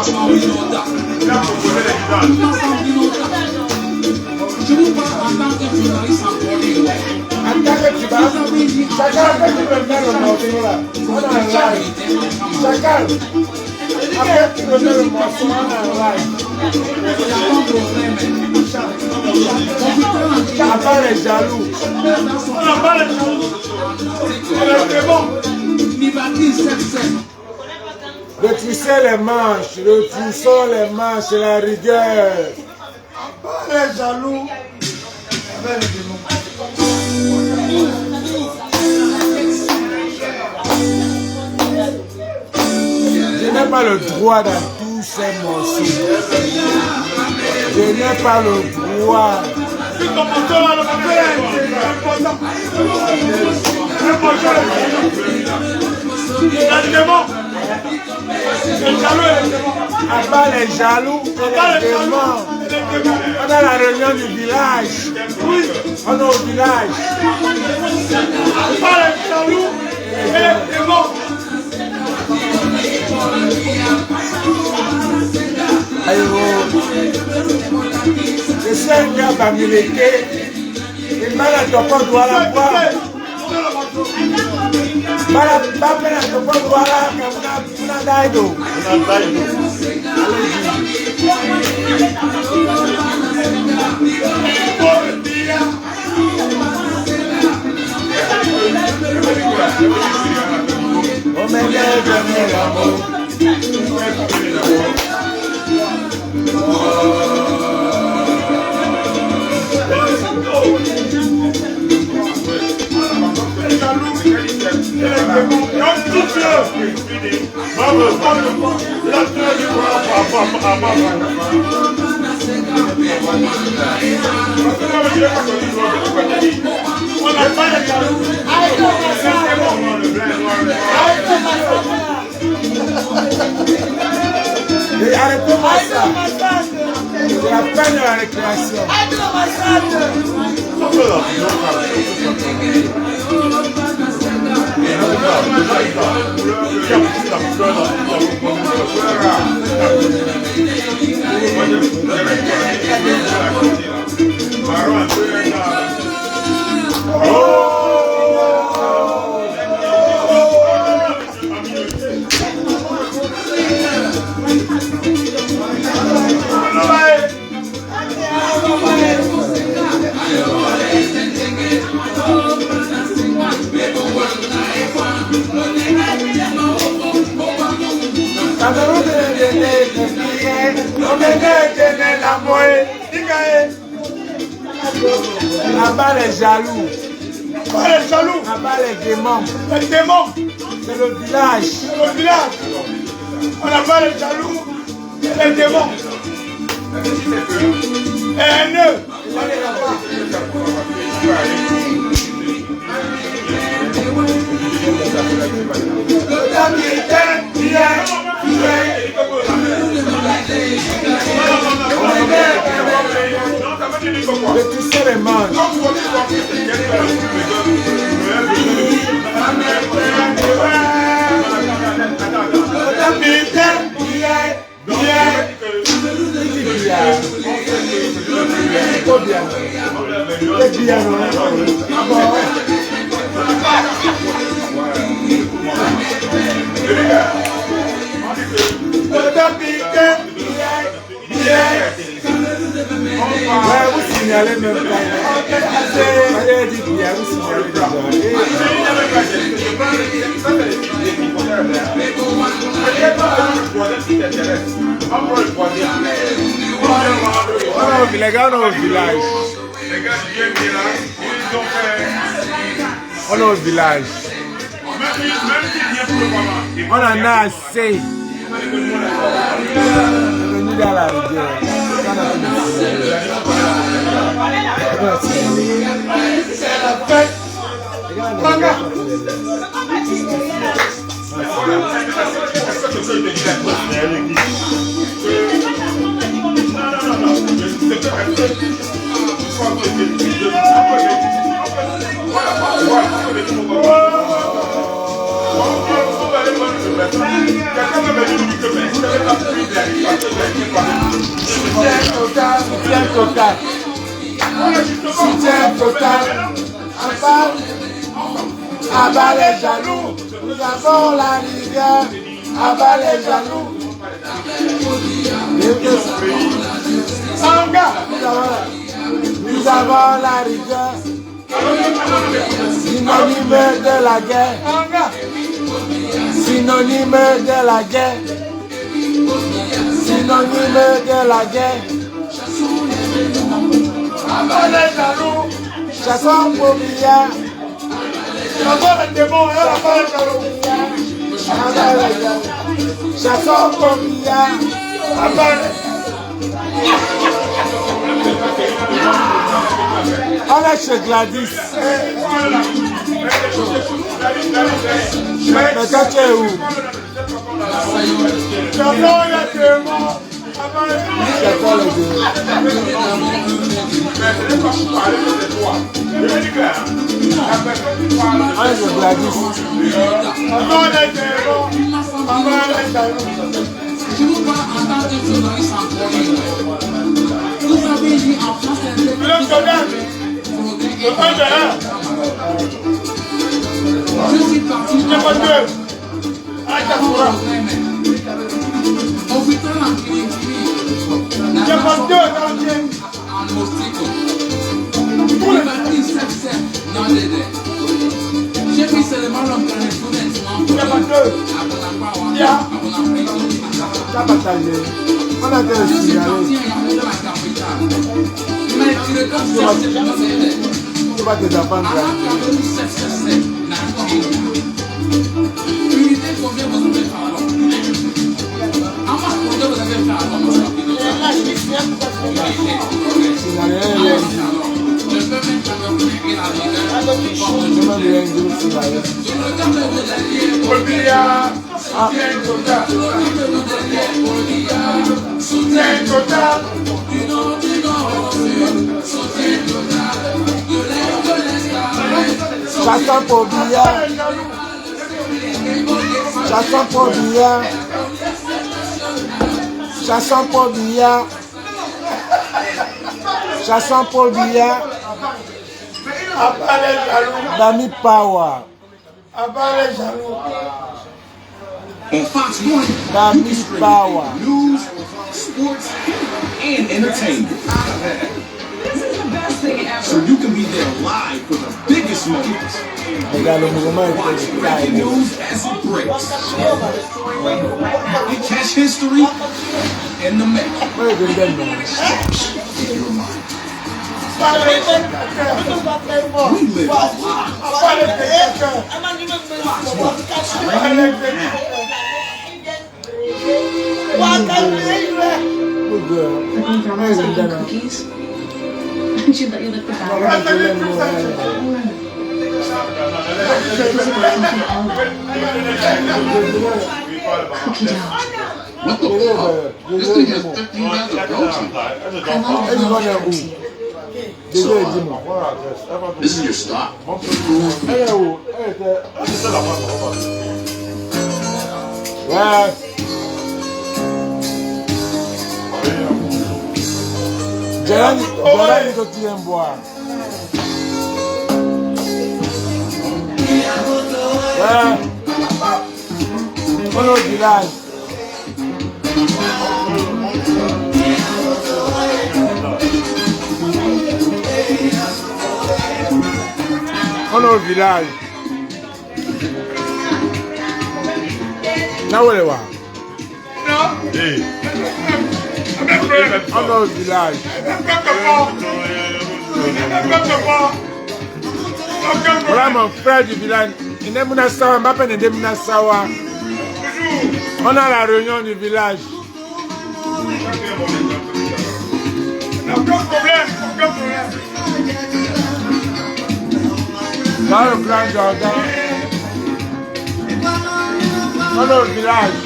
Je vous parle en tant que journaliste en Corée. En tant que tu vas, chacun fait tu peux faire le morceau là. On a un live. Chacun. Après tu peux faire le morceau, on a un live. On n'a pas les jaloux. On n'a pas les jaloux. On est très bon. Retroussez les manches, retroussons les manches, la rigueur. Pas les jaloux. Je n'ai pas le droit dans tous ces morceaux. Je n'ai pas le droit. À part les jaloux et les démons, on a la réunion du village. Oui, on est au village. À part les jaloux et les démons. Je sais un gars bamileke, il m'a la topo doit la voir. Para papel que fue para una daido. Arrêtez-moi ça. C'est la fin de la récréation. Là-bas les jaloux. Pas les jaloux. Là-bas les démons. Les démons. C'est le village. C'est le village. On n'a pas les jaloux et les démons. Et un nœud. Mais tu sais les manches. Ouais, vous signalez même pas. Allez, dit bien, vous signalez déjà. Les gars, on est au village. Les gars viennent de là, ils ont fait. On est au village. Même s'ils viennent pour le moment. On en a assez. On est venu dans la rivière. C'est la fête. Soutien total. Abat les jaloux. Nous avons la rivière. Abat les jaloux. Nous avons la rivière. Synonyme de la guerre. Synonyme de la guerre. Synonyme de la guerre. Abat les jaloux. Chassons pour billard. Chassons les démons. Abat les jaloux. Chassons pour billard. On est chez Gladys. Mais toi tu es où? Je vous parle en tant que journaliste en Corée. Vous avez dit en France je suis parti au hôpital en clinique. En mostico. Il m'a dit 7-7, non dédé. J'ai pris seulement l'homme dans les students. On a des je suis parti dans la capitale. Mais le directeur c'est non dédé. Tu vas te défendre. Unité, combien vous avez fait alors? Combien vous avez fait alors? Je peux mettre la et la soutien total. Chassons pour billard. Chassons pour billard. Chassons pour billard. Chassons pour billard. Dami Power. On Fox 1, Dami Power. news, sports, and entertainment. So you can be there live for the biggest moments. Breaking news as it breaks. And catch history in the making. In your mind. We live our Cookies? You let the Cookie dough. What the fuck? This thing has 15 pounds of protein. This is your stop. On est au village. Là où elle est? On est au village. Voilà mon frère du village. Il est Mounasawa, ma peine est Mounasawa. On a la réunion du village. Aucun problème. Dans le plan Jordan, dans le village.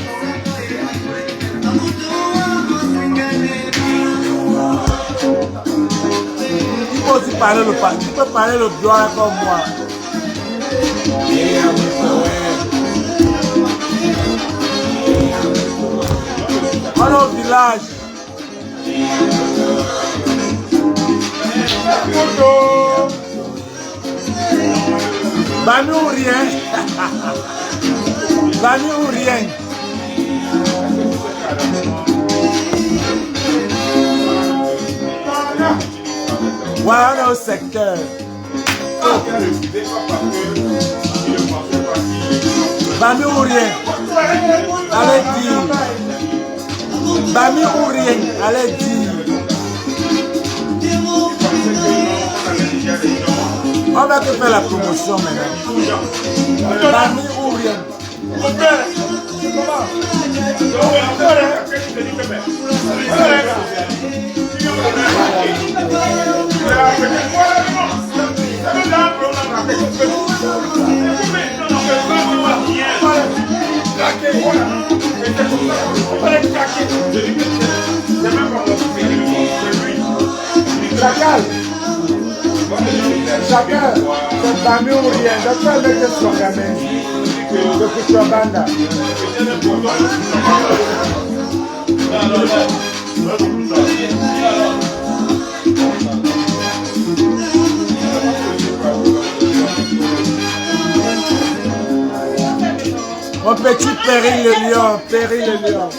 Tu peux aussi parler le pas. Tu peux parler le droit comme moi. On est au village. Bami ou rien. Bami ou rien. Voilà, on est au secteur. Bami ou rien. Allez dire. Bami ou rien. Allez dire. On va te faire la promotion maintenant. Bami ou rien. Chacun, c'est Bami ou rien. Docteur, le que soit gamin. Le que soit banda. Mon petit Péri le lion, Péri le lion.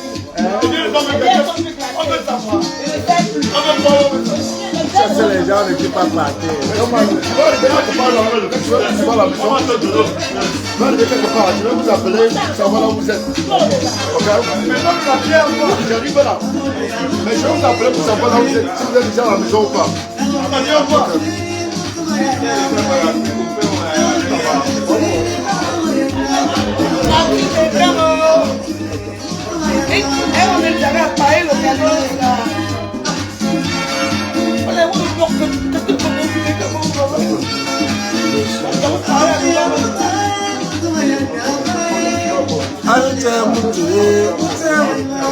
Ça c'est les gens ne peuvent pas partir. Tu vas arriver quelque part, je vais vous appeler, savoir là où vous êtes. Ok? J'arrive là. Mais je vais vous appeler pour savoir là où vous êtes, si vous êtes déjà à la maison ou pas.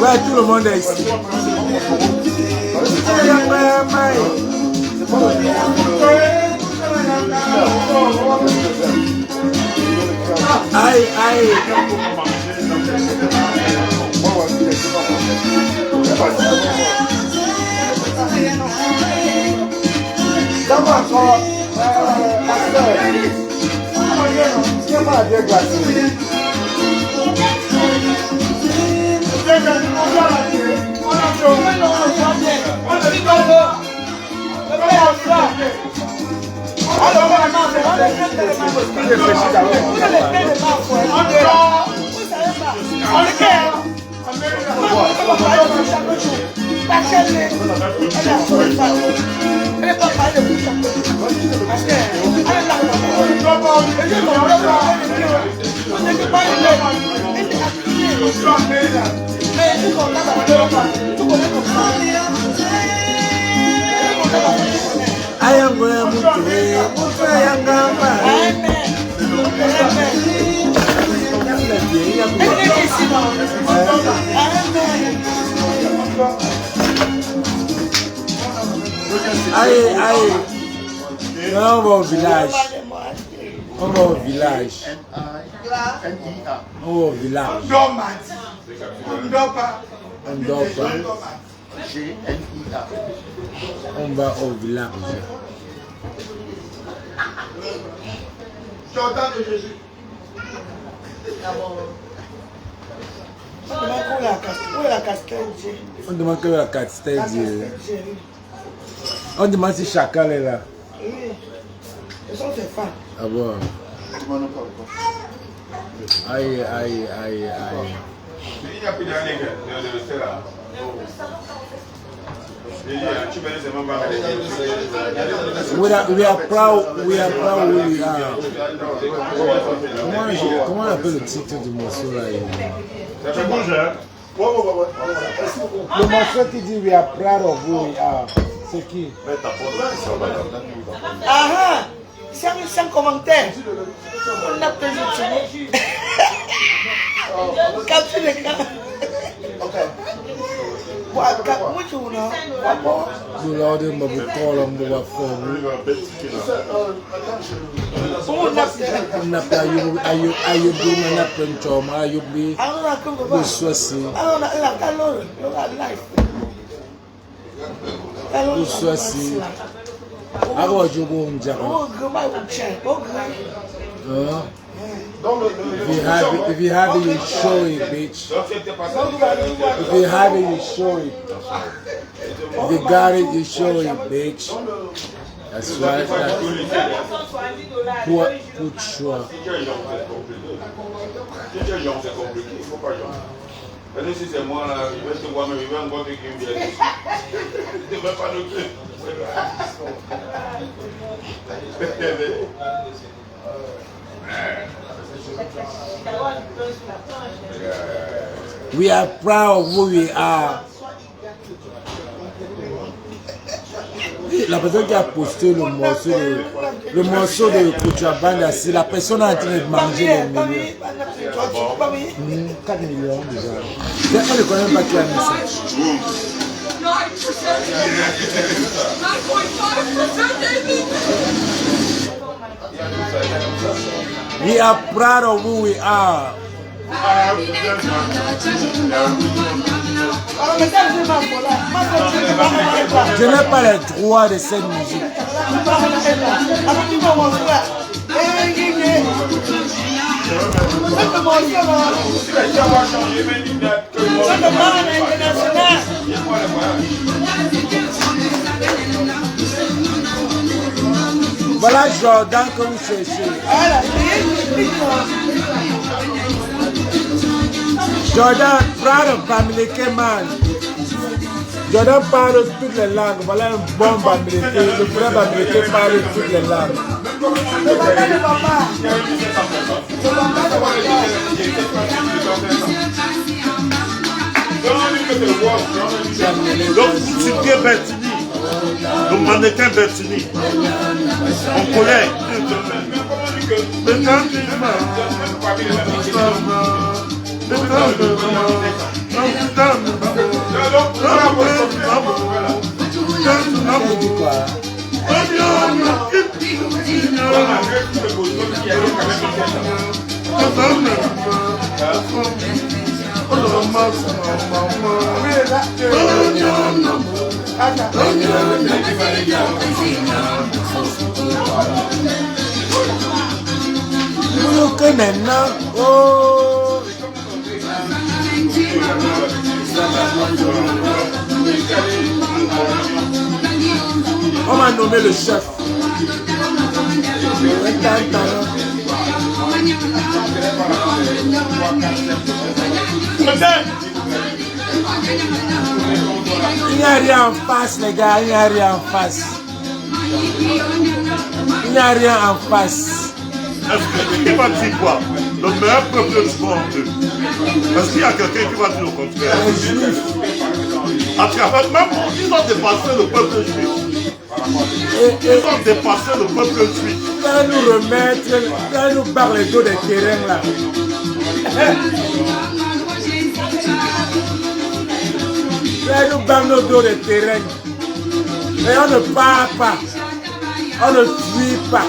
Ouais, tout le monde est ici. Aïe, aïe. Allez, allez. On va au village. On va au village. On va au village. On dort pas. G-N-I-A. On va au village. Jordan de Jésus. On demande que la casquette. On demande si Chacal est là. Oui. Ce sont tes femmes. Ah bon. Aïe, aïe, aïe, aïe. Il n'y a plus de là. We are proud who we are. Comment on appelle le titre du morceau là? Le morceau qui dit we are proud of who we are. C'est qui? Ah, sans commentaire. On a toujours capture l'écran. Ok. Lord, I'm going to call on the phone. If you have it, you show it, bitch. If you have it, you show it. If you got it, you show it, bitch. That's right. Good choix. Si c'est moi là, il va te voir, mais il va encore te guérir. Il ne va pas nous tuer. We are proud of who we are. La personne qui a posté le morceau de Kuchabanda, c'est la personne en train de manger les millions. 4 millions déjà. On ne connaît pas qui a mis ça. 9%. We are proud of who we are. Je n'ai pas les droits de cette musique. Voilà Jordan que vous cherchez. Jordan, proud of Bamileke man. Jordan parle toutes les langues. Voilà un bon Bamileke. Le frère Bamileke parle toutes les langues. Donc, tu es Bertini, le mannequin Bertini, mon collègue. Look maintenant, oh. On m'a nommé le chef. Il n'y a rien en face, les gars, il n'y a rien en face. Il n'y a rien en face. Est-ce qu'il va dire quoi? Le meilleur peuple du monde. Est-ce qu'il y a quelqu'un qui va dire le contraire? Les juifs. À travers même, ils ont dépassé le peuple juif. Ils ont dépassé le peuple juif. Ils vont nous remettre, ils vont nous barrer les dos des terrains là. Ils vont nous barrer nos dos des terrains. Et on ne part pas. On ne fuit pas.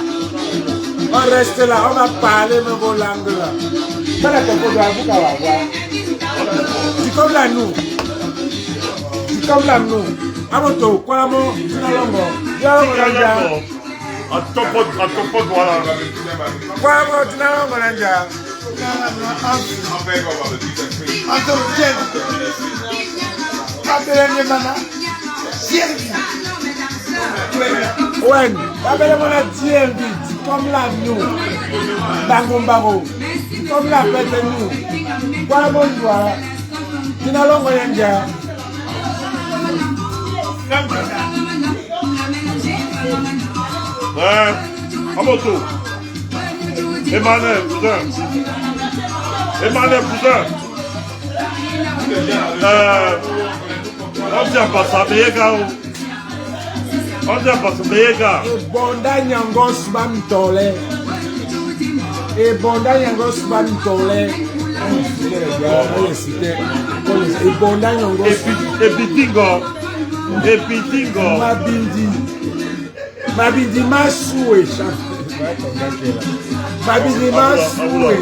On reste là, on va parler même vos langues là. Dis comme là nous. Dis comme là nous. Amoto, quoi mon, dinalongo. À ton pote, voilà. Quoi mon, dinalongo nanja. Ouais, appelez-moi la DMV, comme la nous, Bangombaro, comme la fête de nous. Voilà mon doigt, dinalongo nanja. Ouais, Amoto. Emmanuel, cousin. On dit à passer, Beyega. Bonda nyango subam tole. E bonda nyango subam tole. Mabindi Masoué. Mabindi Masoué.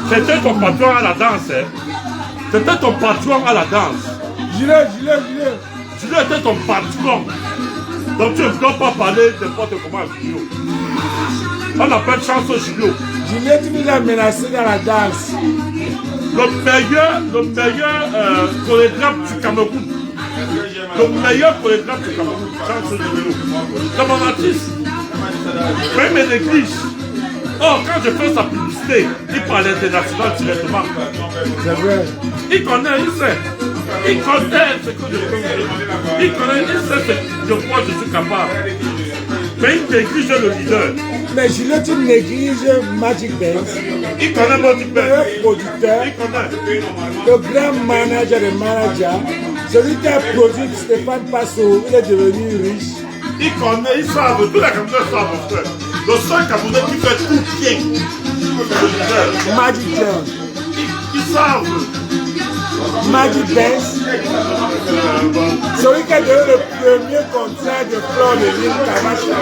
C'était ton patron à la danse, hein? C'était ton patron à la danse. Gilet. Julio était ton patron. Donc tu ne dois pas parler n'importe comment à Julio. On appelle Chanson Julio. Gilet, tu nous as menacé dans la danse. Le meilleur chorégraphe du Cameroun. Le meilleur chorégraphe du Cameroun, Chanson Julio. C'est mon artiste. Mais il me néglige. Oh, quand je fais sa publicité, il parle international directement. C'est vrai. Il connaît, il sait. Il connaît ce que je peux faire. Il connaît, il sait ce de quoi je suis capable. Mais il néglige le leader. Mais Julio, tu négliges Magic Banks. Il connaît Magic Banks. Le producteur, Il connaît. le grand manager des managers, celui qui a produit Stéphane Passo, il est devenu riche. Il connaît, ils savent, tous les Camerounais savent, mon frère. Le seul Camerounais qui fait tout bien, c'est le leader. Magic John. Ils savent. Magic Banks, celui qui a donné le premier contrat de Flore de l'île Kamacha.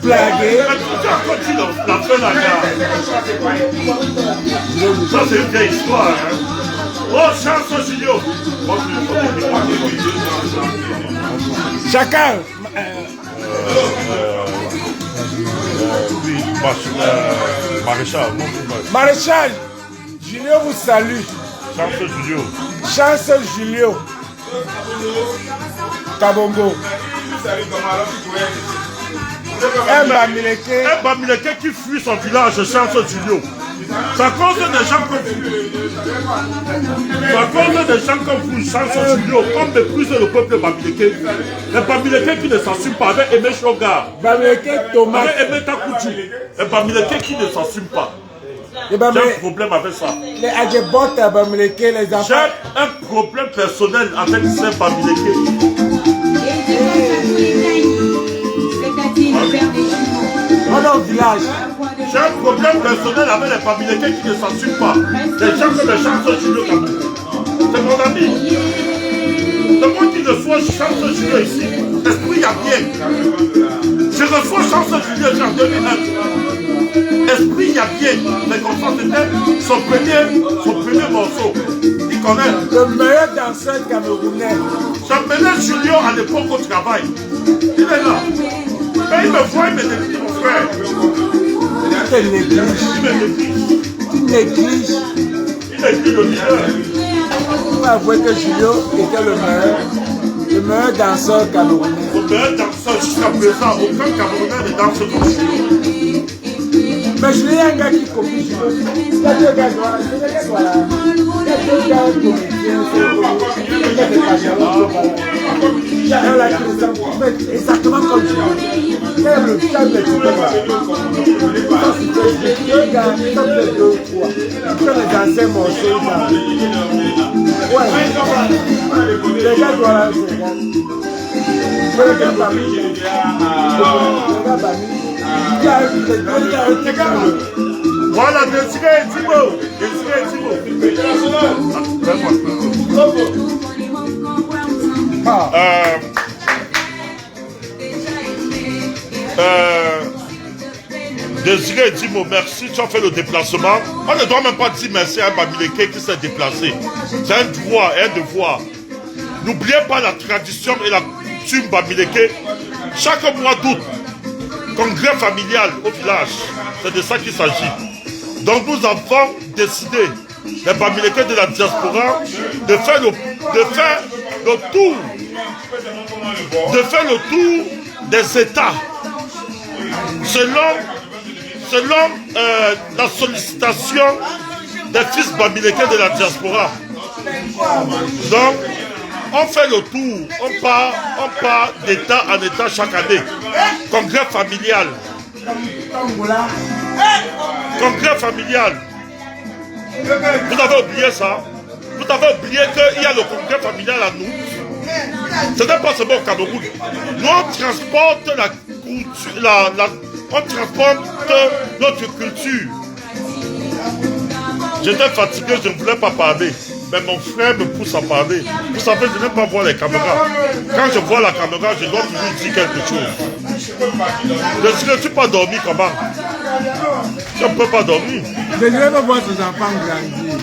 Blagué. Mais tu as continué la fin la gare. Ça, c'est une vieille histoire. Hein. Oh, Chanson Julio. Chacun. Oui, Maréchal. Maréchal, Julio vous salue. Chanson Julio. Chance Julio. Kabongo. Un Bamileke. Un Bamileke qui fuit son village, Chanson Julio. C'est à cause des gens comme vous. C'est à cause des gens comme vous, Chanson Julio, comme méprise le peuple Bamileke. Les Bamileke qui ne s'assument pas avec Aimé Choga. Bamileke Thomas. Avec Aimé Takoutou. Les Bamileke qui ne s'assument pas. J'ai un problème avec ça. Les Adjebotes à Bamileke, les enfants. J'ai un problème personnel avec ces Bamileke. On est au village. J'ai un problème personnel avec les Bamileke qui ne s'assument pas. Les gens comme les Chansons Julio Cameroun. C'est mon ami. C'est moi qui reçois Chanson Julio ici. Esprit y a bien. Je reçois Chanson Julio en 2001. Esprit y a bien. Mais comme ça, c'était son premier morceau. Il connaît. Le meilleur danseur camerounais. J'appelais Julio à l'époque au travail. Il est là. Mais il me voit, il me néglige, mon frère. Tu te négliges. Il me néglige. Tu négliges. Il néglige le leader. On va avouer que Julio était le meilleur danseur camerounais. Le meilleur danseur jusqu'à présent, aucun Camerounais ne danse comme Julio. Mais Julio est un gars qui copie Julio. Il y a deux gars, voilà. Il y a deux gars comédiens, il y a un là qui ressemble exactement comme Julio. Il y a le calme de Julio. Deux gars, comme les deux ou trois. Comme les anciens morceaux. Ouais. Les gars, voilà, c'est gars. Le gars Bami. Le gars Bami. Voilà, Désiré Timo. Désiré Timo, merci, tu as fait le déplacement. On ne doit même pas dire merci à un Bamileke qui s'est déplacé. C'est un droit et un devoir. N'oubliez pas la tradition et la coutume Bamileke. Chaque mois d'août, congrès familial au village, c'est de ça qu'il s'agit. Donc nous avons décidé, les Bamileke de la diaspora, de faire le tour des États selon la sollicitation des fils Bamileke de la diaspora. Donc on fait le tour, on part d'État en État chaque année. Congrès familial. Congrès familial. Vous avez oublié ça? Vous avez oublié qu'il y a le congrès familial à nous? Ce n'est pas seulement au Cameroun. Nous on transporte la on transforme notre culture. J'étais fatigué, je ne voulais pas parler. Mais mon frère me pousse à parler. Vous savez, je n'aime pas voir les caméras. Quand je vois la caméra, je dois toujours dire quelque chose. Je ne suis pas dormi comment? Je ne peux pas dormir. Je ne veux pas voir ses enfants grandir.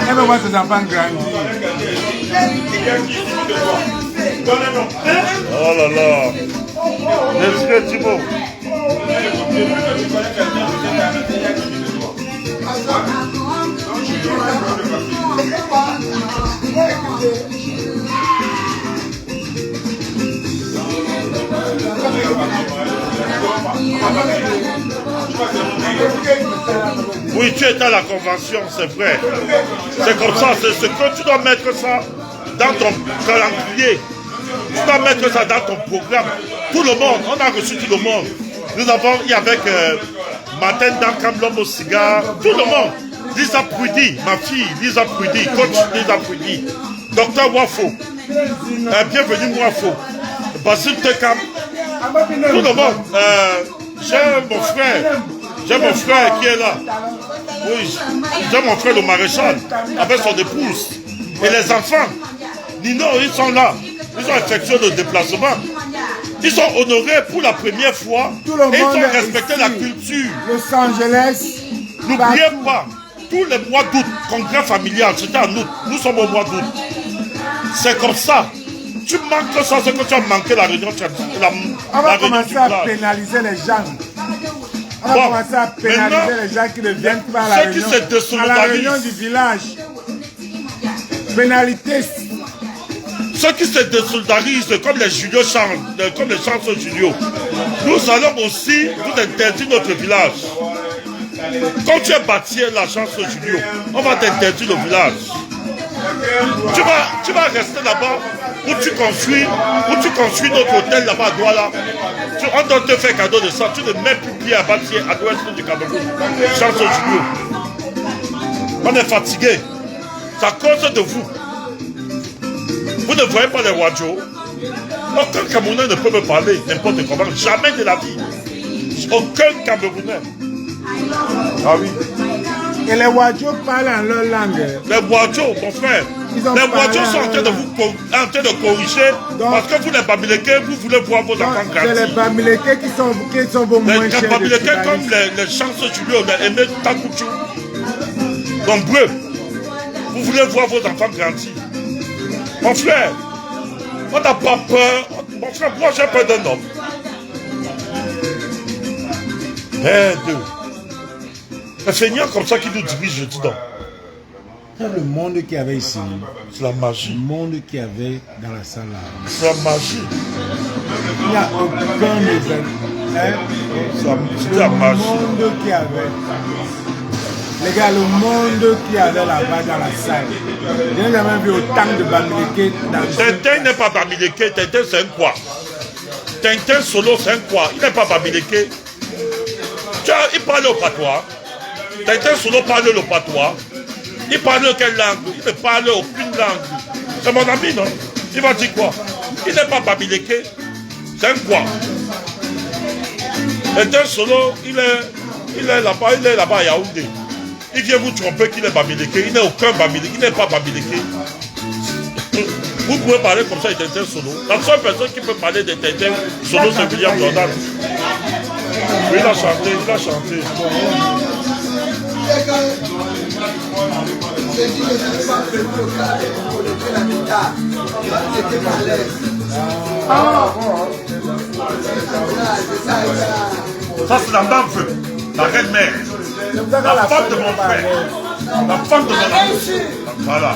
Elle veut voir ses enfants grandir. Oh là là. Est-ce Thibaut? Oui, tu es à la convention, c'est vrai. C'est comme ça, c'est ce que tu dois mettre ça dans ton calendrier. Tu dois mettre ça dans ton programme. Tout le monde, on a reçu tout le monde. Nous avons, il y avait Martin Dankam, l'homme au cigare, tout le monde. Lisa Prudy, ma fille, Lisa Prudy, coach Lisa Prudy, Docteur Wafo, bienvenue Wafo, Basil Tekam, tout le monde. J'ai mon frère qui est là. Oui, j'ai mon frère le maréchal, avec son épouse. Et les enfants, Nino, ils sont là. Ils ont effectué le déplacement. Ils sont honorés pour la première fois. Et ils ont respecté la culture. Los Angeles. N'oubliez pas, tous les mois d'août, congrès familial, c'était en août. Nous sommes au mois d'août. C'est comme ça. Tu manques ça, c'est que tu as manqué la réunion. On va commencer à pénaliser les gens. On va commencer à pénaliser les gens qui ne viennent pas à la réunion du village. Pénalité. Ceux qui se désolidarisent, comme les Julio chantent, comme les chansons Julio, nous allons aussi vous interdire notre village. Quand tu es bâti la chanson Julio, on va t'interdire le village. Tu vas rester là-bas où tu construis notre hôtel là-bas à Douala. On doit te faire cadeau de ça. Tu ne mets plus pied à bâtir à l'ouest du Cameroun. Chanson Julio. On est fatigué. C'est à cause de vous. Vous ne voyez pas les Wadjo. Aucun Camerounais ne peut me parler n'importe comment. Jamais de la vie. Aucun Camerounais. Ah oui. Et les Wadjo parlent en leur langue. Les Wadjo, mon frère. Les Wadjo sont en train de corriger parce que vous, les Bamileke, vous voulez voir vos enfants grandir. C'est les Bamileke qui sont vos moins chers. Les Bamileke comme les chansons Julio, les Aimé Takouchou. Nombreux. Vous voulez voir vos enfants grandir. Mon frère, on n'a pas peur. Mon frère, moi j'ai peur d'un homme. Un feignant comme ça qui nous dirige, je dis donc. C'est le monde qu'il y avait ici. C'est la magie. Le monde qu'il y avait dans la salle là. C'est la magie. Il n'y a aucun événement. C'est la magie. Le monde qu'il y avait. Les gars, le monde qu'il y avait là-bas dans la salle. Je n'ai jamais vu autant de Bamileke dans le Tintin n'est pas Bamileke, Tintin c'est un quoi. Tintin solo c'est un quoi. Il n'est pas Bamileke. Il parle au patois. Tintin solo parle le patois. Il parle quelle langue? Il ne parle aucune langue. C'est mon ami, non? Il va dire quoi? Il n'est pas Bamileke. C'est un quoi. Tintin solo, il est là-bas à Yaoundé. Il vient vous tromper qu'il est Bamileke. Il n'est aucun Bamileke. Il n'est pas Bamileke. Vous pouvez parler comme ça de Tintin solo. La seule personne qui peut parler de Tintin solo, c'est William Jordan. Oui, il a chanté, il a chanté. Ça, c'est la meuf, la reine-mère. La femme de mon frère. La femme de mon ami. Voilà.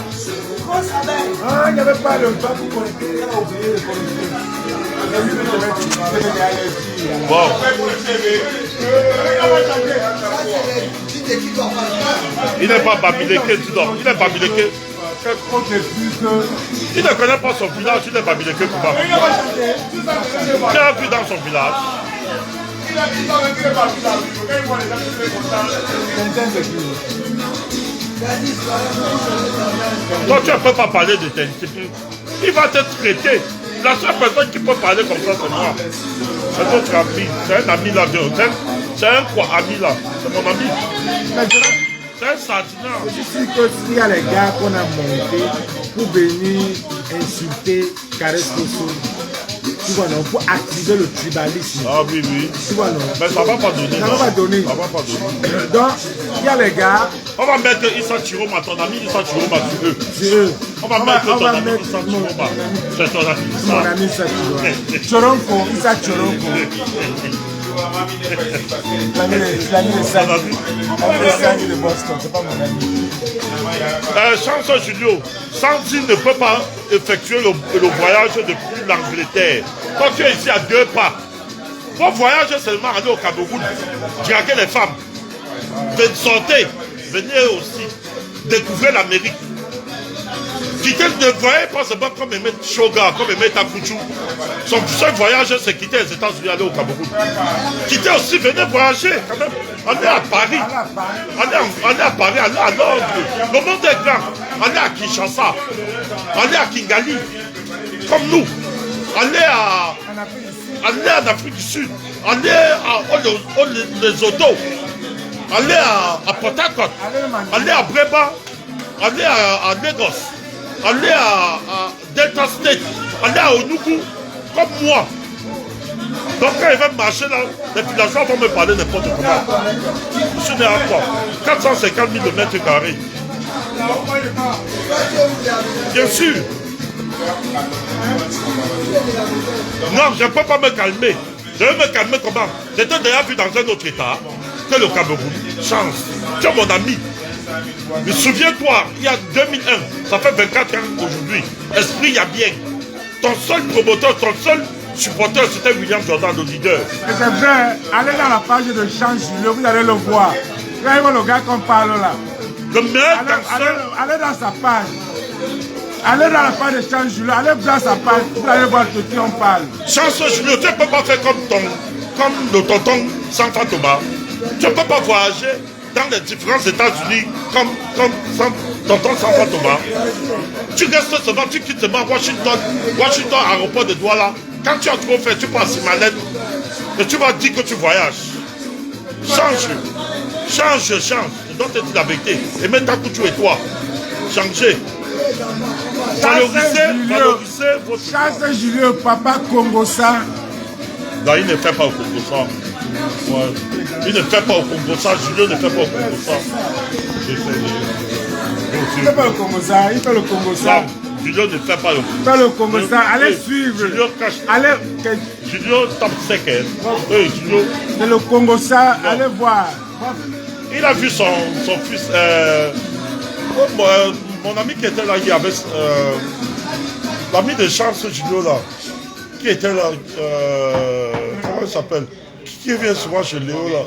Ah, il n'y avait pas le temps pour connecter. Il a oublié de connecter. Bon. Il n'est pas Bamileke, tu dors. Il est Bamileke. Il ne connaît pas son village, il est Bamileke comment? Tu as vu dans son village? Toi, tu ne peux pas parler de Tintin. Il va te traiter. La seule personne qui peut parler comme ça, c'est moi. C'est notre ami. C'est un ami là. C'est un quoi ami là. C'est mon ami. C'est un sardinat. Je suis que s'il y a les gars qu'on a montés pour venir insulter Caresse Kosso, tu vois non, pour activer le tribalisme. Ah oui, oui. Tu vois non. Mais ça va pas donner. Ça va pas donner. Ça va pas donner. Donc, il y a les gars. On va mettre Issa Chiroma, ton ami Issa Chiroma sur eux. C'est eux. On va mettre ton ami Issa Chiroma. C'est ton ami. Mon ami Issa Chiroma. Choronko, Issa Choronko. L'ami de Sani de Boston, c'est pas mon ami. Chance Julio, Sandy ne peut pas effectuer le voyage depuis l'Angleterre. Quand tu es ici à 2 pas, ton voyage est seulement aller au Cameroun, draguer les femmes. Sortez, venez aussi découvrir l'Amérique. Quitter ne voyez pas seulement comme Mehmet Shoga, comme Mehmet Takuchu. Son seul voyage, c'est quitter les États-Unis, aller au Cameroun. Quitter aussi, venez voyager quand même. Allez à Paris. Allez à Paris, allez à Londres. Le monde est grand. Allez à Kinshasa. Allez à Kigali. Comme nous. Allez en Afrique du Sud. Allez à Lesotho. Allez à Port Harcourt. Allez à Breba. Allez à Lagos. Allez à Delta State. Allez à Onugu. Comme moi. Donc quand ils vont marcher là, les villageois vont me parler n'importe comment. Je suis né à quoi 450 000 mètres carrés. Bien sûr. Non, je ne peux pas me calmer. Je vais me calmer comment? J'étais déjà vu dans un autre état que le Cameroun. Chance. Tu es mon ami. Mais souviens-toi, il y a 2001, ça fait 24 ans aujourd'hui. Esprit, il y a bien. Ton seul promoteur, ton seul supporter, c'était William Jordan, le leader. Et c'est vrai, allez dans la page de Chance Julio, vous allez le voir. Regardez le gars qu'on parle là. Le meilleur danseur. Allez dans sa page. Allez dans la page de Chance Julio, allez dans sa page, vous allez voir de qui on parle. Chance Julio, tu ne peux pas faire comme le tonton Santa Thomas. Tu ne peux pas voyager dans les différents États-Unis comme tonton Santa Thomas. Tu restes seulement, tu quittes seulement Washington, aéroport de Douala. Quand tu as trop fait, tu passes à Malette et tu vas dire que tu voyages. Change. Je dois te dire la vérité. Et maintenant, tu et toi, changez. Valorisez votre... Chance Julio, papa Congosa. Non, il ne fait pas au Congosa. Ouais. Il ne fait pas au Congosa. Julio ne fait pas au Congosa. Il ne fait pas le Congosa. Il fait le Congosa. Julio ne fait pas le Congosa. Il fait le Congosa. Allez suivre. Julio cache. Allez. Julio top second. Oui, Julio. C'est le Congosa. Allez voir. Il a vu son fils. Mon ami qui était là, il y avait l'ami de Chance Julio là, qui était là, comment il s'appelle, qui vient souvent chez Léo là,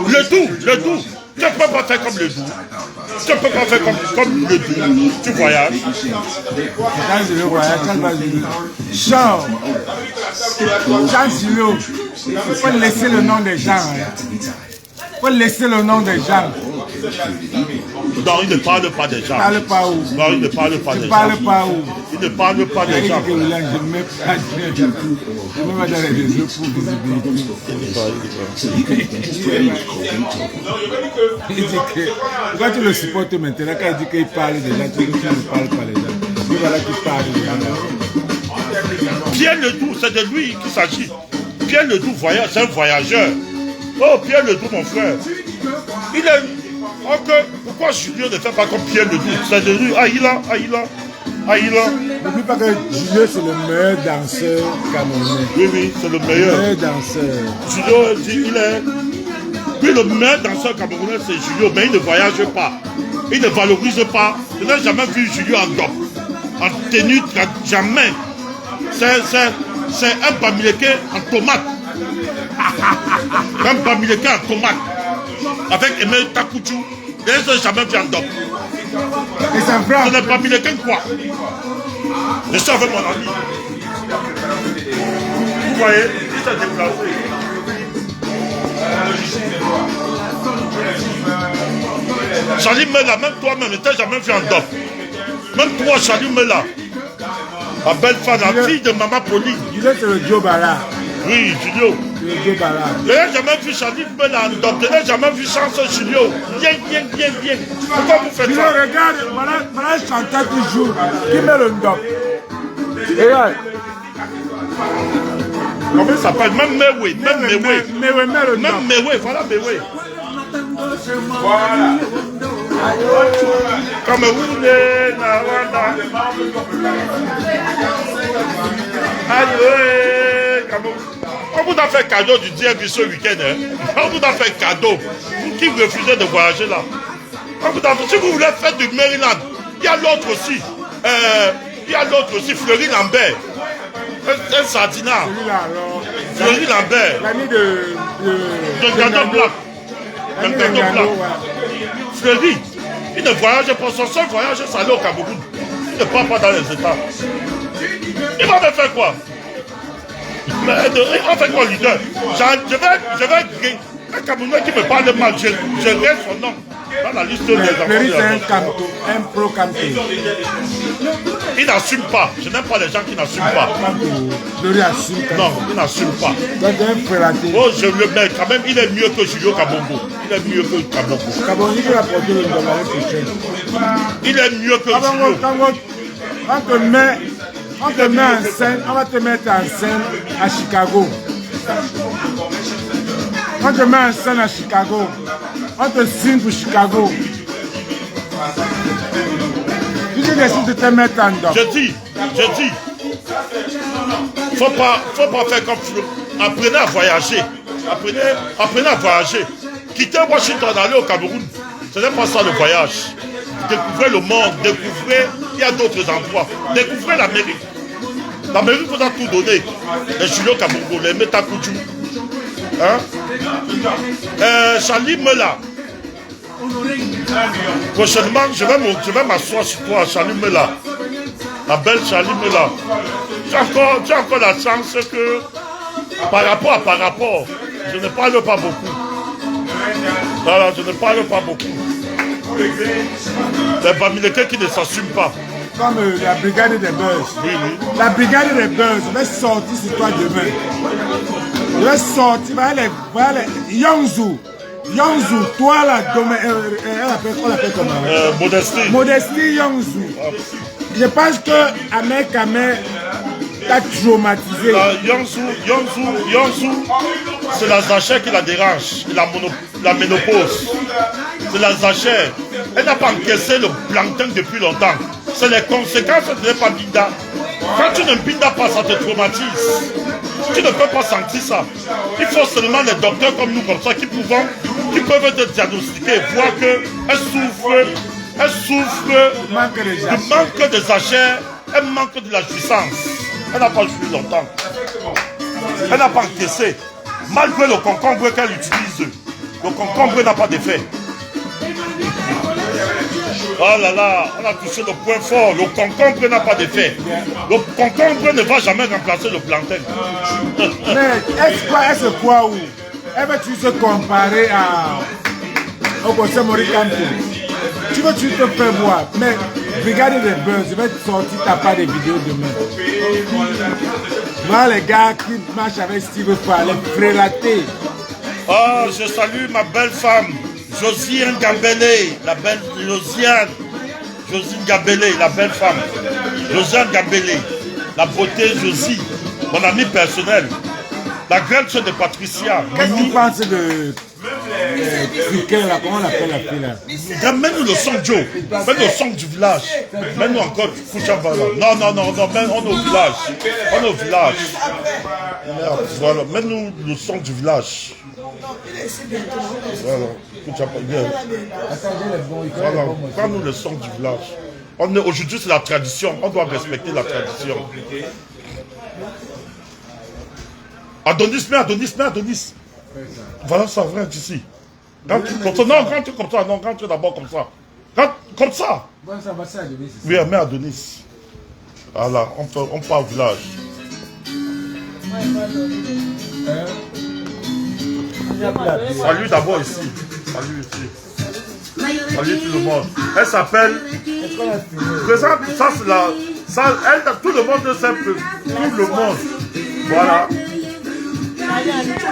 Le Doux. Tu ne peux pas faire comme le Doux. Tu ne peux pas faire comme le Doux. Tu voyages. Quand je le voyage, Chance Julio, il faut laisser le nom des gens. Il faut laisser le nom des gens. Non, il ne parle pas des gens. Il ne parle pas où? Non, il ne parle pas des gens. Il ne parle pas où? Il ne parle pas des gens. Je ne mets pas dans les réseaux pour visibilité. Il dit que, pourquoi tu le supportes maintenant? Quand il dit qu'il parle des gens, tu dis qu'il ne parle pas des gens. Il voilà qu'il parle des gens. Pierre Ledoux, c'est de lui qu'il s'agit. Pierre Ledoux, c'est un voyageur. Oh, Pierre Ledoux, mon frère. Il est... Okay. Pourquoi Julio ne fait pas comme Pierre Ledoux? C'est de lui. Aïla. N'oublie pas que Julio, c'est le meilleur danseur camerounais. Oui, c'est le meilleur. Le meilleur danseur. Julio dit, il est... Oui, le meilleur danseur camerounais, c'est Julio, mais il ne voyage pas. Il ne valorise pas. Je n'ai jamais vu Julio en dop. En tenue, jamais. C'est un bamileke en tomate. Un bamileke en tomate. Avec Aimé Takuchu. Je n'ai jamais vu en dop. Et c'est vrai. Ce n'est pas bamileke quoi. Je suis avec mon ami. Vous voyez, il s'est déplacé. Charlie Mela, même toi-même, tu n'as jamais vu en dop. Même toi, Charlie Mela. Ma belle femme, la fille de Maman Pauline. Julio, c'est le Joe Bala. Oui, Julio. C'est le Joe Bala. Je n'ai jamais vu Charlie Bella, donc je n'ai jamais vu Chance Julio. Viens. Pourquoi vous faites Julio, ça? regarde, voilà un chanteur qui joue, qui met le ndop. Regarde. Comment il s'appelle? Même Mewe. Mewe, Voilà Mewe. Voilà. Cameroun, Nawanda. Aïe, Cameroun. On vous a fait cadeau du DMV ce week-end. Hein? On vous a fait cadeau. Vous qui refusez de voyager là. Si vous voulez faire du Maryland, il y a l'autre aussi. Fleury Lambert. Un sardinat. Fleury Lambert. L'ami de Gandon Black. Fleury, il ne voyage pas. Son seul voyage, c'est aller au Cameroun. Il ne part pas dans les États. Il va me faire quoi? Il va faire quoi, leader? Je vais un Camerounais qui me parle mal. Je reste son nom dans la liste des enfants. Fleury, c'est un pro-camto. Il n'assume pas. Je n'aime pas les gens qui n'assument pas. Fleury assume. Non, il n'assume pas. Oh, je le mets quand même. Il est mieux que Julio Kabongo. Il est mieux que Kabongo. Kabongo va porter le nom l'année prochaine. Il est mieux que Julio. On te met en scène, on va te mettre en scène à Chicago. On te met en scène à Chicago. On te signe pour Chicago. Tu décides de te mettre en dedans. Je dis. Faut pas faire comme Flo. Apprenez à voyager. Apprenez à voyager. Quittez Washington, aller au Cameroun. Ce n'est pas ça le voyage. Découvrez le monde, il y a d'autres endroits. Découvrez l'Amérique. L'Amérique vous a tout donné. Les Julio Kabongo, les Metakuju. Hein? Charlie Mela. Prochainement, je vais m'asseoir sur toi, Charlie Mela. La belle Charlie Mela. Tu as encore la chance que, par rapport, je ne parle pas beaucoup. Voilà, je ne parle pas beaucoup. Les Bamileke qui ne s'assument pas. Comme la brigade des buzz. Oui. La brigade des buzz va sortir sur toi demain. Je vais sortir, voilà, Yongzou, toi là, on l'appelle comment? Modestie Yongzou. Je pense que Ahmed Kamer t'a traumatisé. Yongzou, c'est la Zacher qui la dérange, la ménopause. C'est la Zacher. Elle n'a pas encaissé le plancton depuis longtemps. C'est les conséquences de l'épabinda. Quand tu ne bindas pas, ça te traumatise. Tu ne peux pas sentir ça. Il faut seulement des docteurs comme nous, comme ça, qui peuvent te diagnostiquer, voir qu'elle souffre du manque de Zacher, elle manque de la jouissance. Elle n'a pas joué longtemps. Elle n'a pas encaissé. Malgré le concombre qu'elle utilise, le concombre n'a pas d'effet. Oh là là, on a touché le point fort. Le concombre n'a pas d'effet. Le concombre ne va jamais remplacer le plantain. Mais est-ce quoi où elle va-tu se comparer au conseil Maurice Kamto? Tu veux te faire voir, mais regardez les buzz, je vais te sortir ta part des vidéos demain. Voilà les gars qui marchent avec Steve Fall, les frélatés. Oh, je salue ma belle femme, Josiane Gambélé, la belle Josiane Gambélé, la belle femme. Josiane Gambélé, la beauté Josie, mon amie personnelle. La grande sœur de Patricia. Qu'est-ce que tu penses de Friquet là? Comment on appelle la fille là? Mets-nous le son, Joe. Mets-nous le son du village. Mets-nous encore Kouchabala. Non, on est au village. On est au village. Voilà, mets-nous le son du village. Voilà, Kouchabala. Voilà, prends-nous le son du village. Aujourd'hui, c'est la tradition. On doit respecter la tradition. Adonis. Voilà, ça vrai ici. Quand tu comme ça, non, quand tu comme ça, non, quand tu es d'abord comme ça. Comme ça. Oui, mais Adonis. Voilà, on part au village. Salut d'abord ici. Salut tout le monde. Elle s'appelle. Ça, c'est Ça, elle, tout le monde sait peu. Tout le monde. Voilà.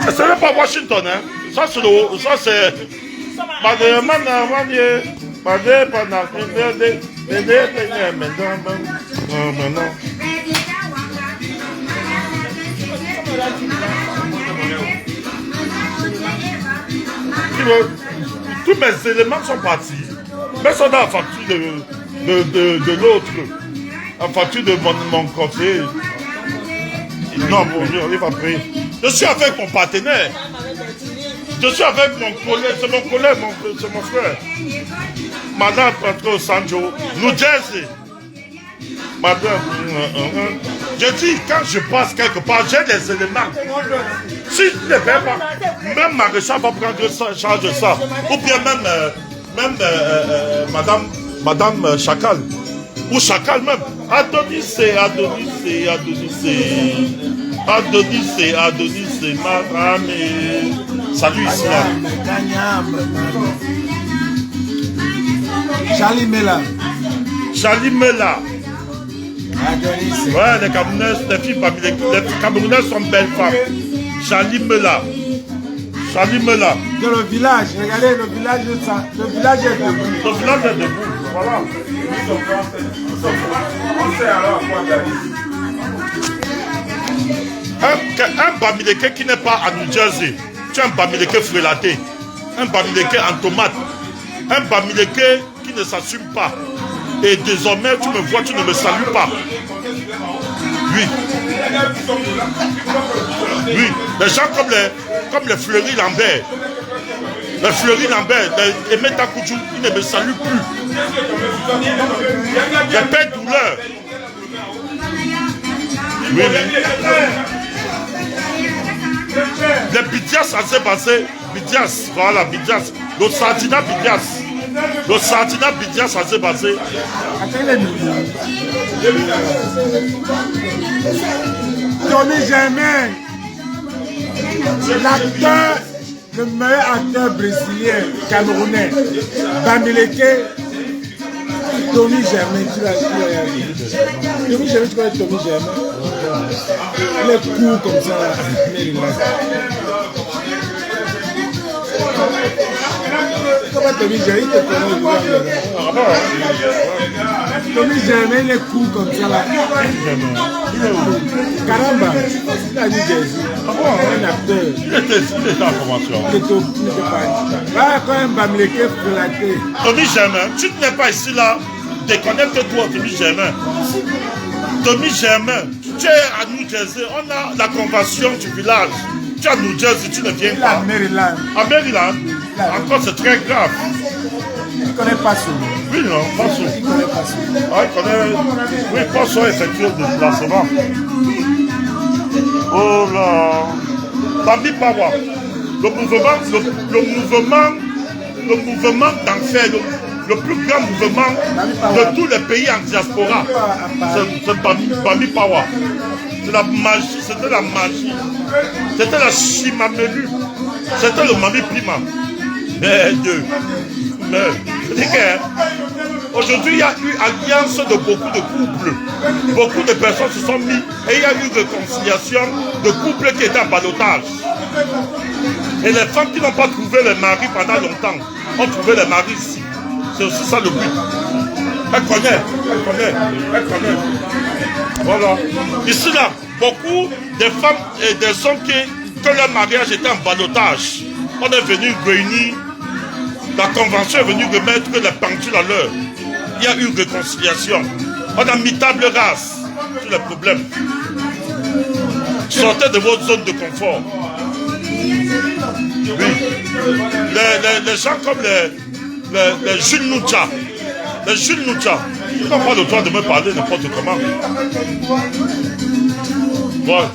Ce n'est pas Washington, hein. Ça, c'est... Tous mes éléments sont partis. Mais ça, dans la facture de l'autre, la facture de mon côté. Non, bonjour, il va payer. Je suis avec mon partenaire. Je suis avec mon collègue, c'est mon collègue, c'est mon frère. Madame Patro Sanjo, New Jersey. Madame, je dis, quand je passe quelque part, j'ai des éléments. Si je ne fais pas, même Maréchal va prendre charge de ça. Ou bien même Madame Chacal. Ou Chacal même. Adonis, Madame. Salut Islam. Charlie Mela. Charlie Mela. Ouais, les Camerounaises sont belles femmes. Charlie Mela. Charlie Mela. De le village, regardez le village est debout. Le village est debout, voilà. On sait alors quoi d'aller. Un Bamileke qui n'est pas à New Jersey, tu as un Bamileke frélaté, un Bamileke en tomate, un Bamileke qui ne s'assume pas. Et désormais, tu me vois, tu ne me salues pas. Oui. Oui. Les gens comme les Fleury Lambert. Les Fleury Lambert, les Meta Koudjou, ils ne me saluent plus. J'ai peur de douleur. Oui, les Bidias à Zébazé, Bidias, voilà, Bidias. Le Sardina Bidias. Le Sardina Bidias à Zébazé. Tommy Germain, l'acteur, le meilleur acteur brésilien, camerounais, Bamileke, Tommy Germain, tu l'as dit. Tommy Germain, tu connais Tommy Germain? Il est court comme ça, mais il comment Tommy Germain, il te connaît? Tommy Germain, il est court comme ça là. Caramba, il a dit Jésus. Un acteur. Il était en formation. Il était pas. Là, quand même, Bamileke frélaté. Tommy Germain, tu n'es pas ici là. Déconnecte-toi, Tommy Germain. Tommy Germain, tu es à New Jersey. On a la convention du village. Tu es à New Jersey, tu ne viens pas. À Maryland. À Maryland. Encore, c'est très grave. Il ne connaît pas ça. Oui, non, pas ça. Il ne connaît pas ça. Ah, il connaît. Oui, pas ça, effectué de déplacement. Oh là. Bambi Pawa. Le mouvement d'enfer, le plus grand mouvement de tous les pays en diaspora, c'est Bambi Pawa. C'est la magie, c'était la magie. C'était la chimamelu. C'était le Mami Pima. Mais Dieu. Mais, je dis que aujourd'hui, il y a eu alliance de beaucoup de couples. Beaucoup de personnes se sont mis et il y a eu réconciliation de couples qui étaient en ballottage. Et les femmes qui n'ont pas trouvé les maris pendant longtemps ont trouvé les maris ici. C'est aussi ça le but. Elle connaît. Voilà. Ici là, beaucoup de femmes et des hommes que leur mariage était en ballottage. On est venu réunir. La convention est venue remettre les pendules à l'heure. Il y a eu réconciliation. On a mis table rase sur les problèmes. Sortez de votre zone de confort. Oui. Les gens comme les Jules Noucha. Les Jules Noucha. Ils n'ont pas le droit de me parler n'importe comment. Voilà.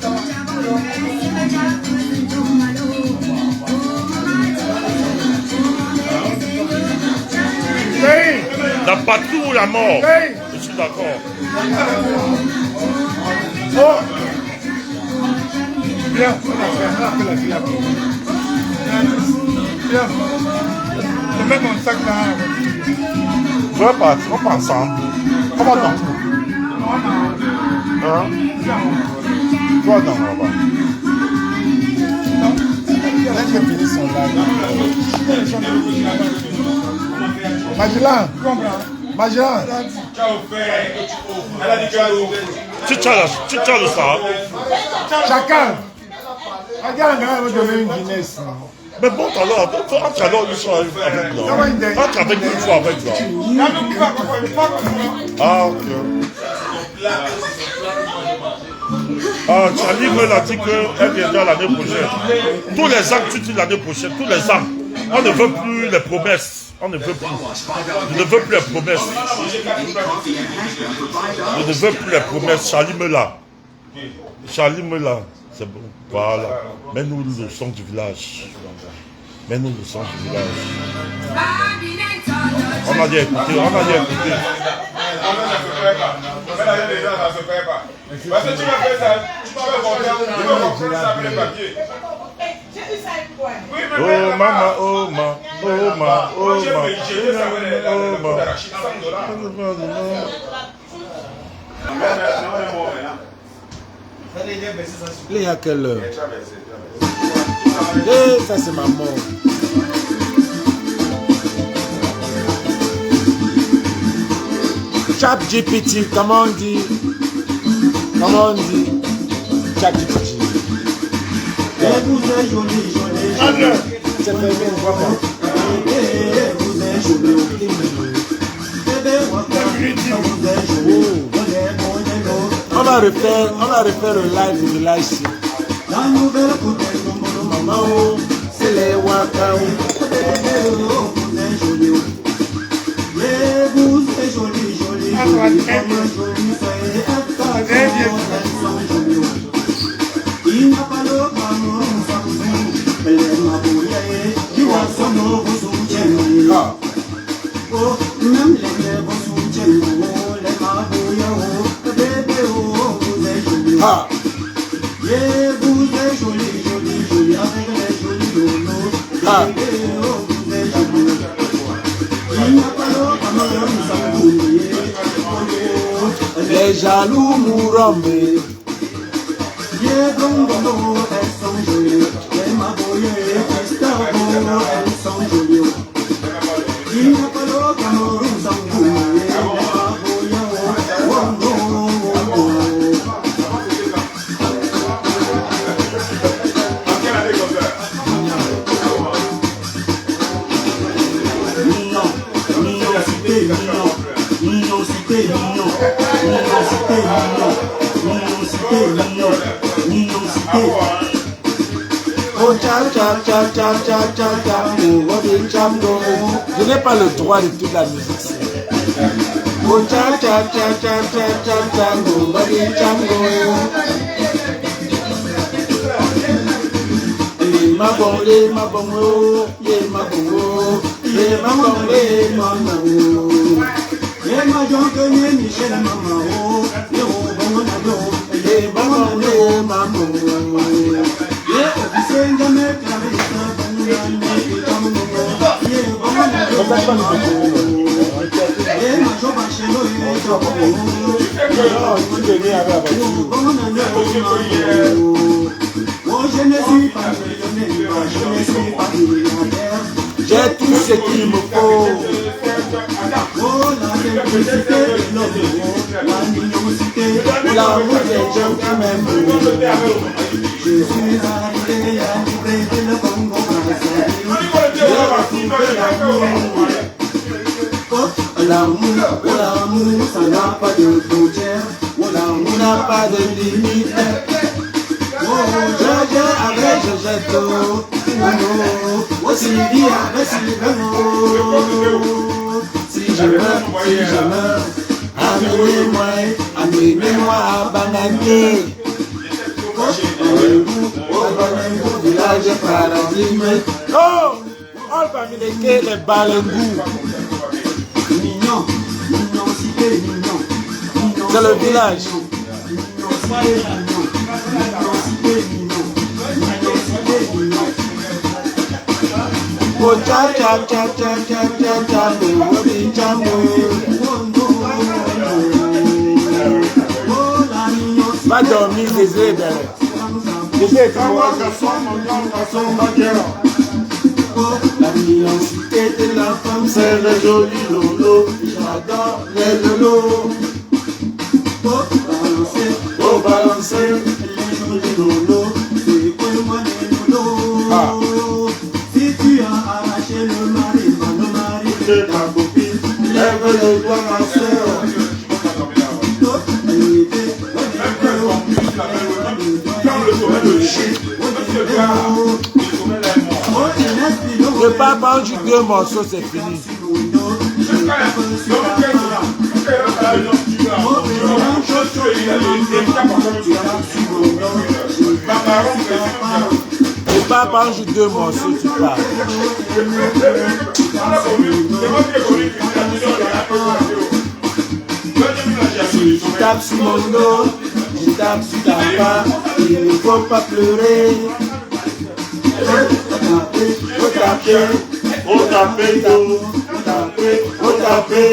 La patrie ou la mort? Je suis d'accord. Oh. Viens, on a fait la Viens. Je mets mon sac là. On va partir, on va ensemble. On va dans. Hein? Toi, non, là-bas. Dès que fini son live. Magellan. Magellan. Tu tiens le ça. Chacun. Regarde, on va donner une Guinness. Mais bon, alors, entre alors une fois avec là. Entre avec une fois avec là. Ah, ok. Ah, Charlie me l'a dit qu'elle viendra l'année prochaine. Tous les ans que tu dis l'année prochaine, tous les ans, on ne veut plus les promesses. On ne veut plus. Je ne veux plus les promesses. Je ne veux plus les promesses. Charlie me l'a. Charlie me l'a. C'est bon. Voilà. Mets-nous le son du village. Mets-nous le son du village. On a dit écouter, on a dit écouter. Parce que tu m'as fait ça, tu peux monter ça avec les papiers. Oh maman, oh ma, oh ma, oh ma, Il est à quelle heure? Eh, ça c'est ma mort. Chat GPT, comment on dit? Comment on dit? Chat GPT. C'est fait bien, vraiment. On va refaire le live du village ici. Maman, c'est les Wakao. Les jaloux mourront. Je n'ai pas le droit de toute la musique. J'ai tout ce qu'il me faut. L'amour des gens qui m'aiment. Je suis arrivé à libérer le Congo Brazzaville. L'amour, ça n'a pas de frontières. L'amour n'a pas de limite. Je avec je jette. Si je meurs, amenez-moi à Bangané. Amenez-vous village paradis. Oh, on va me les balengous. Mignon, mignon, cité mignon. C'est le village. Oh, cha cha cha cha cha cha cha, oh, la mignon. Va dormir, désolé, belle. Désolé, tu vois. La mignonité de la femme, c'est le joli lolo. J'adore les lolos. Faut balancer les jolis lolos. Ah. Si tu as arraché le mari De ta copine, lève le doigt, ma soeur. Le papa, on dit 2 morceaux, c'est fini. Le papa, on dit 2 morceaux, tu parles. Si tu tapes sur mon dos, je tape sur ta part, il ne faut pas pleurer. Faut taper, faut taper, faut taper, faut taper.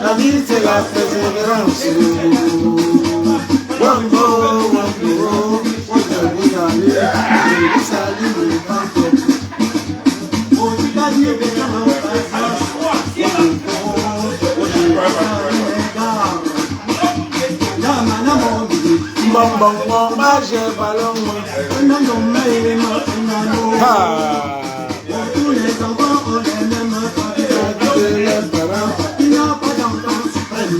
La vie c'est la persévérance. Bon, j'ai ballon. Tous les enfants ont les mêmes parents. Il n'y a pas d'enfant suprême.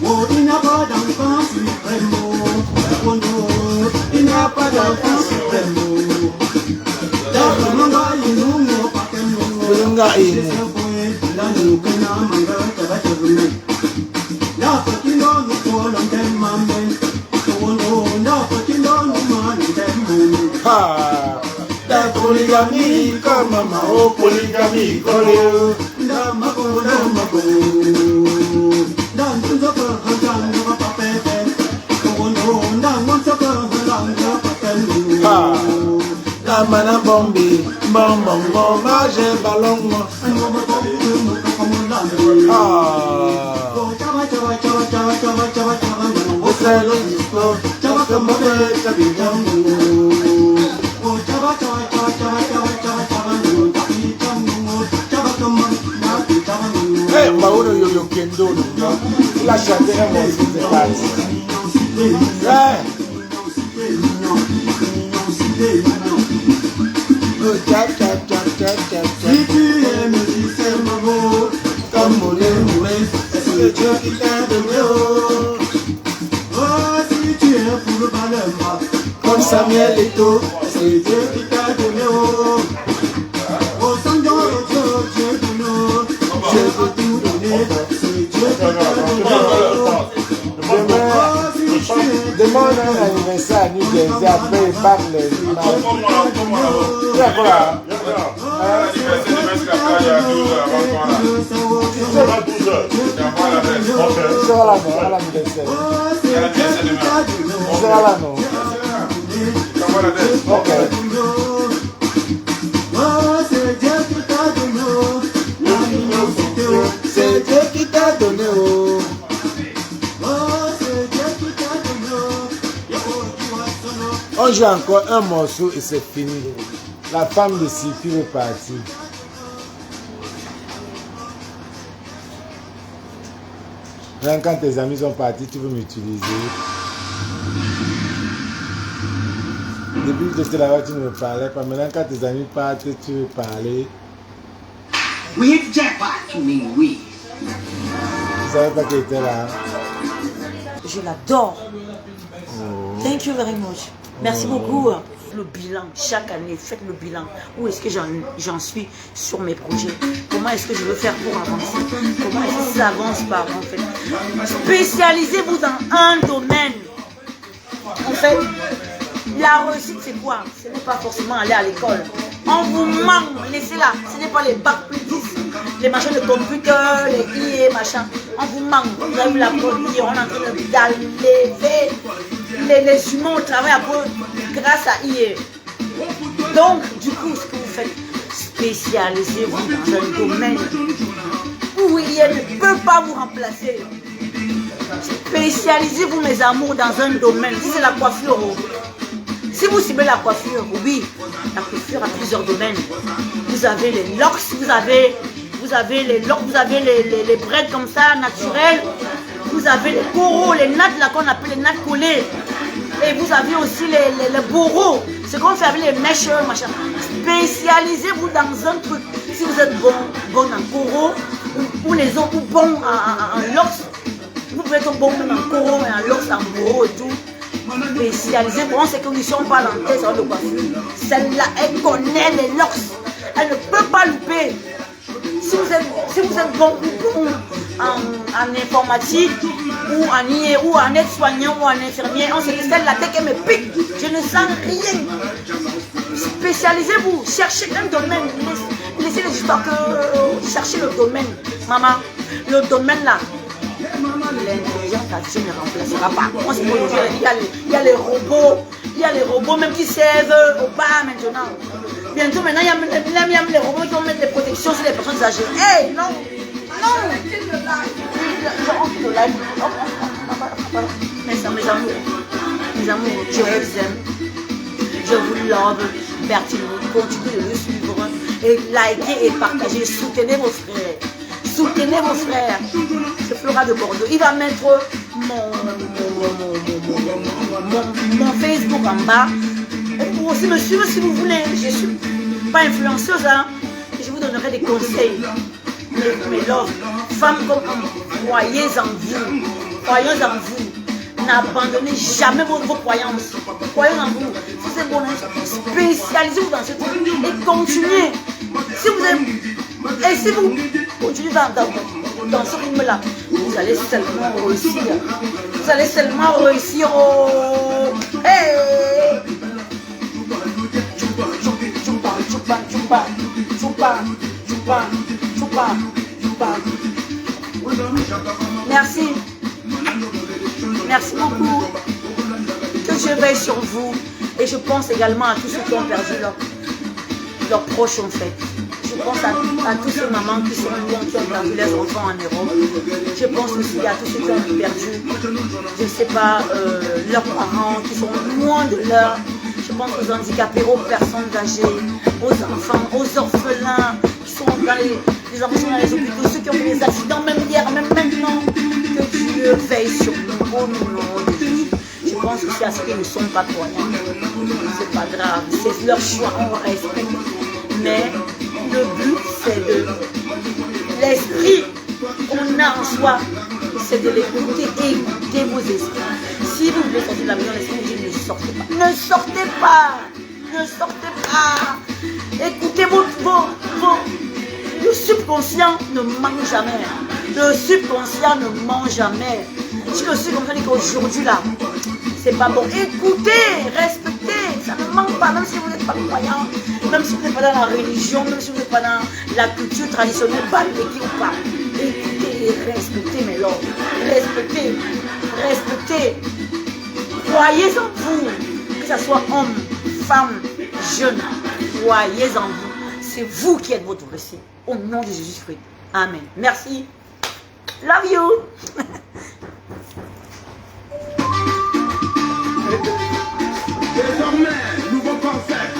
Oh, il n'y a pas d'enfant suprême. Oh non, il n'y a pas d'enfant suprême. La polygamie comme maman, oh polygamie collée. La mana bombi, bon, j'ai ballon. Hey, Mauro Yo Kendo, il a chanté un morceau de parti. Si tu es musicien, maman, comme Moulé, c'est Dieu qui t'a donné. Oh, si tu es pour le balai, comme Samuel Eto'o, c'est Dieu qui t'a donné. Oh, Seigneur, Dieu donne, je veux tout donner, c'est Dieu qui t'a donné. Demande un anniversaire à New Jersey, après il parle les images. C'est quoi? Tu seras là, non, à l'anniversaire. Tu seras là, non? Ok. C'est Dieu qui t'a donné, oh. On joue encore un morceau et c'est fini. La femme de circuit est partie. Même quand tes amis sont partis, tu veux m'utiliser. Depuis que j'étais là-bas, tu ne me parlais pas. Maintenant, quand tes amis partent, tu veux parler. We hit the jackpot, you mean we. Tu savais pas qu'il était là. Je l'adore. Oh. Thank you very much. Merci beaucoup. Le bilan, chaque année, faites le bilan. Où est-ce que j'en suis sur mes projets? Comment est-ce que je veux faire pour avancer? Comment est-ce que ça avance par en fait? Spécialisez-vous dans un domaine. En fait, la réussite c'est quoi? Ce n'est pas forcément aller à l'école. On vous manque, laissez-la. Ce n'est pas les bacs plus 10, les machins de computer, les IA, machin. On vous manque. Vous avez vu la produit, on est en train d'enlever les humains au travail à cause grâce à IE. Donc, du coup, ce que vous faites, spécialisez-vous dans un domaine où IE ne peut pas vous remplacer. Spécialisez-vous, mes amours, dans un domaine. Si c'est la coiffure, si vous ciblez la coiffure, oui, la coiffure a plusieurs domaines. Vous avez les locks, vous avez les locks, vous avez les braids comme ça, naturels. Vous avez les coraux, les nattes là qu'on appelle les nattes collées. Et vous avez aussi les bourreaux. Ce qu'on fait avec les mèches, machin. Spécialisez-vous dans un truc. Si vous êtes bon en coraux, ou les autres bons en locks, vous pouvez être bon même en coraux et en locks, en bourreaux et tout. Spécialisez-vous. On sait que nous sommes pas dans le test de coiffure. Celle-là, elle connaît les locks. Elle ne peut pas louper. Si vous êtes bon en informatique ou en IE ou en aide-soignant ou en infirmier, on sait que celle-là, dès qu'elle me pique, je ne sens rien. Spécialisez-vous, cherchez un domaine. Laissez les histoires que cherchez le domaine. Maman, le domaine là, l'intelligence artificielle ne remplacera pas. On sait il y a les robots même qui servent au bar maintenant. Bientôt maintenant, il y a même les robots qui vont mettre des protections sur les personnes âgées. Hey, non, non. Mes amours, je vous aime. Je vous love. Bertine, continuez de le suivre et likez et partagez. Soutenez vos frères. Soutenez vos frères. C'est Flora de Bordeaux. Il va mettre mon Facebook en bas. Vous aussi me suivre si vous voulez. Je ne suis pas influenceuse, hein. Je vous donnerai des conseils. Mes loves, femmes comme hommes, croyez en vous. Croyez en vous. N'abandonnez jamais vos croyances. Croyez en vous. Si c'est bon, spécialisez-vous dans ce truc et continuez. Si vous êtes, et si vous continuez dans ce rythme-là, vous allez seulement réussir. Vous allez seulement réussir. Oh. Hey. Merci. Merci beaucoup. Que Dieu veille sur vous. Et je pense également à tous ceux qui ont perdu leurs proches en fait. Je pense à toutes ces mamans qui sont loin, qui ont perdu leurs enfants en Europe. Je pense aussi à tous ceux qui ont perdu, je ne sais pas, leurs parents qui sont loin de leur. Je pense aux handicapés, aux personnes âgées, aux enfants, aux orphelins qui sont dans les enfants dans les hôpitaux, ceux qui ont fait des accidents, même hier, même maintenant. Que Dieu veille sur nous au nom de Jésus. Je pense aussi à ceux qui ne sont pas croyants. C'est pas grave, c'est leur choix, on respecte. Mais le but, c'est de l'esprit qu'on a en soi, c'est de l'écouter et écouter vos esprits. Si vous voulez sortir de la maison, l'esprit dit ne sortez pas. Ne sortez pas. Ne sortez pas. Écoutez le subconscient ne ment jamais. Le subconscient ne ment jamais. Si le subconscient dit qu'aujourd'hui là, c'est pas bon, écoutez, respectez, ça ne manque pas, même si vous n'êtes pas croyant, même si vous n'êtes pas dans la religion, même si vous n'êtes pas dans la culture traditionnelle, barbecue ou pas. Écoutez et respectez mes lords. Respectez, respectez. Croyez en vous, que ce soit homme, femme, jeune, croyez en vous. C'est vous qui êtes votre récit. Au nom de Jésus-Christ. Amen. Merci. Love you. Désormais, nouveau concept.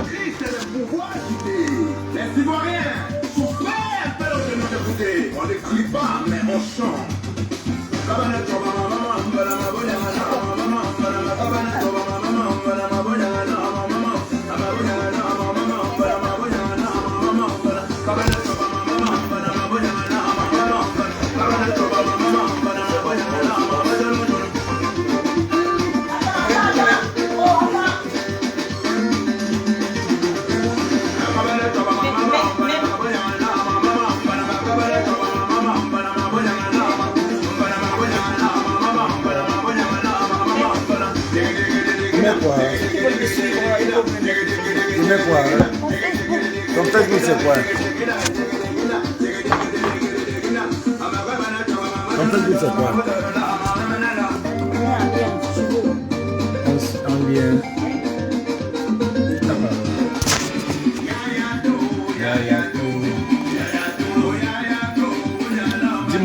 Christ est le pouvoir d'idée. Les Ivoiriens, souffrez un peu au nom de bouteille. On n'écrit pas, mais on chante. Tu mets quoi hein? Ton Facebook c'est quoi? Ton Facebook c'est quoi?